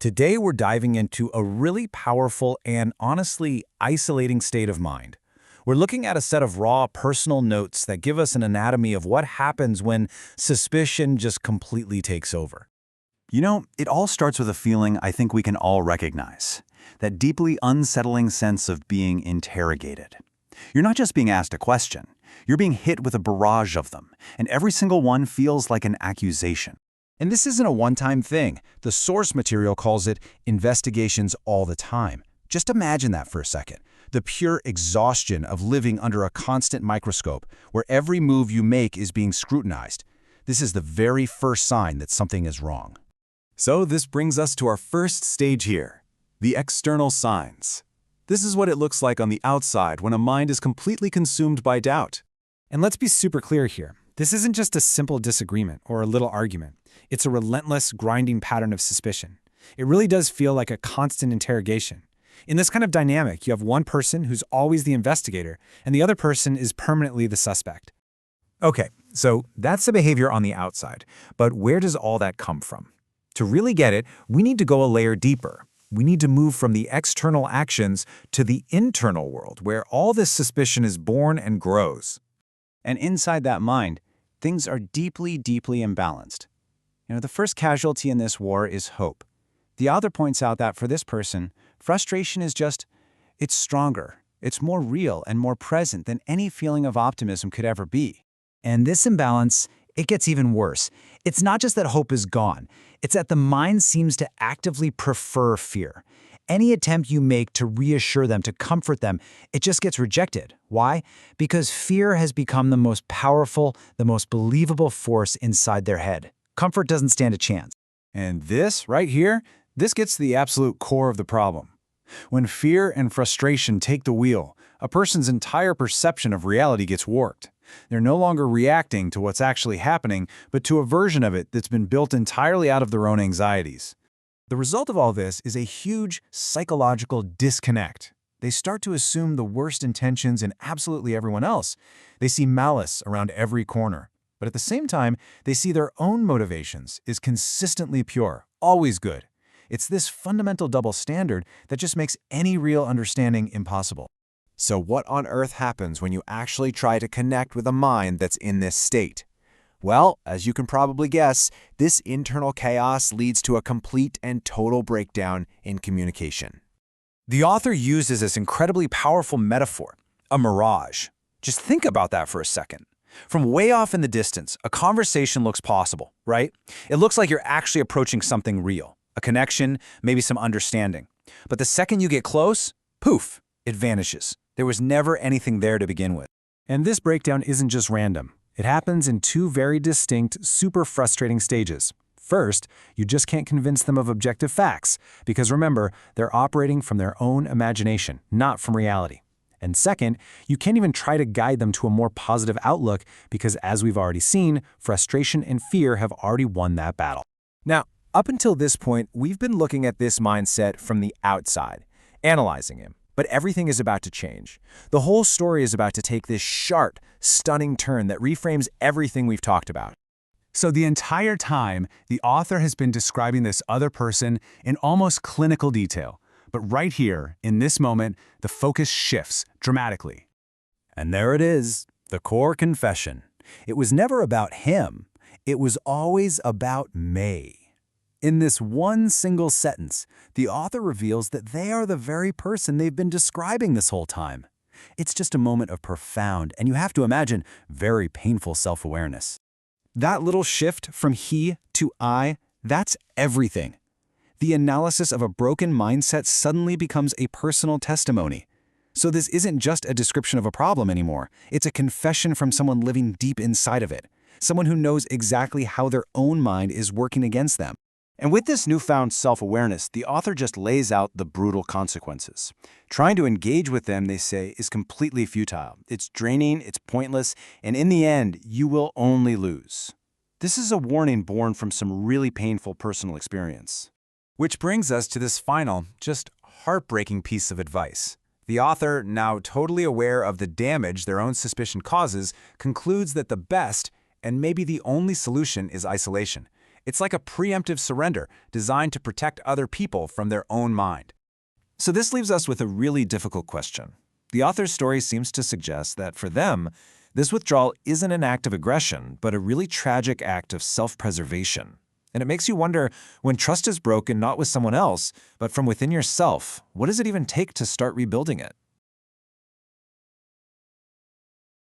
Today, we're diving into a really powerful and honestly isolating state of mind. We're looking at a set of raw personal notes that give us an anatomy of what happens when suspicion just completely takes over. It all starts with a feeling I think we can all recognize. That deeply unsettling sense of being interrogated. You're not just being asked a question, you're being hit with a barrage of them, and every single one feels like an accusation. And this isn't a one-time thing. The source material calls it investigations all the time. Just imagine that for a second. The pure exhaustion of living under a constant microscope, where every move you make is being scrutinized. This is the very first sign that something is wrong. So this brings us to our first stage here, the external signs. This is what it looks like on the outside when a mind is completely consumed by doubt. And let's be super clear here. This isn't just a simple disagreement or a little argument. It's a relentless, grinding pattern of suspicion. It really does feel like a constant interrogation. In this kind of dynamic, you have one person who's always the investigator, and the other person is permanently the suspect. Okay, so that's the behavior on the outside. But where does all that come from? To really get it, we need to go a layer deeper. We need to move from the external actions to the internal world, where all this suspicion is born and grows. And inside that mind, things are deeply, deeply imbalanced. The first casualty in this war is hope. The author points out that for this person, frustration is it's stronger. It's more real and more present than any feeling of optimism could ever be. And this imbalance, it gets even worse. It's not just that hope is gone. It's that the mind seems to actively prefer fear. Any attempt you make to reassure them, to comfort them, it just gets rejected. Why? Because fear has become the most powerful, the most believable force inside their head. Comfort doesn't stand a chance. And this, right here, this gets to the absolute core of the problem. When fear and frustration take the wheel, a person's entire perception of reality gets warped. They're no longer reacting to what's actually happening, but to a version of it that's been built entirely out of their own anxieties. The result of all this is a huge psychological disconnect. They start to assume the worst intentions in absolutely everyone else. They see malice around every corner. But at the same time, they see their own motivations is consistently pure, always good. It's this fundamental double standard that just makes any real understanding impossible. So what on earth happens when you actually try to connect with a mind that's in this state? Well, as you can probably guess, this internal chaos leads to a complete and total breakdown in communication. The author uses this incredibly powerful metaphor, a mirage. Just think about that for a second. From way off in the distance, a conversation looks possible, right? It looks like you're actually approaching something real, a connection, maybe some understanding. But the second you get close, poof, it vanishes. There was never anything there to begin with. And this breakdown isn't just random. It happens in two very distinct, super frustrating stages. First, you just can't convince them of objective facts, because remember, they're operating from their own imagination, not from reality. And second, you can't even try to guide them to a more positive outlook because, as we've already seen, frustration and fear have already won that battle. Now, up until this point, we've been looking at this mindset from the outside, analyzing him. But everything is about to change. The whole story is about to take this sharp, stunning turn that reframes everything we've talked about. So the entire time, the author has been describing this other person in almost clinical detail. But right here, in this moment, the focus shifts dramatically. And there it is, the core confession. It was never about him. It was always about May. In this one single sentence, the author reveals that they are the very person they've been describing this whole time. It's just a moment of profound, and you have to imagine, very painful self-awareness. That little shift from he to I, that's everything. The analysis of a broken mindset suddenly becomes a personal testimony. So this isn't just a description of a problem anymore. It's a confession from someone living deep inside of it, someone who knows exactly how their own mind is working against them. And with this newfound self-awareness, the author just lays out the brutal consequences. Trying to engage with them, they say, is completely futile. It's draining, it's pointless, and in the end, you will only lose. This is a warning born from some really painful personal experience. Which brings us to this final, just heartbreaking piece of advice. The author, now totally aware of the damage their own suspicion causes, concludes that the best, and maybe the only solution, is isolation. It's like a preemptive surrender designed to protect other people from their own mind. So this leaves us with a really difficult question. The author's story seems to suggest that for them, this withdrawal isn't an act of aggression, but a really tragic act of self-preservation. And it makes you wonder, when trust is broken not with someone else, but from within yourself, what does it even take to start rebuilding it?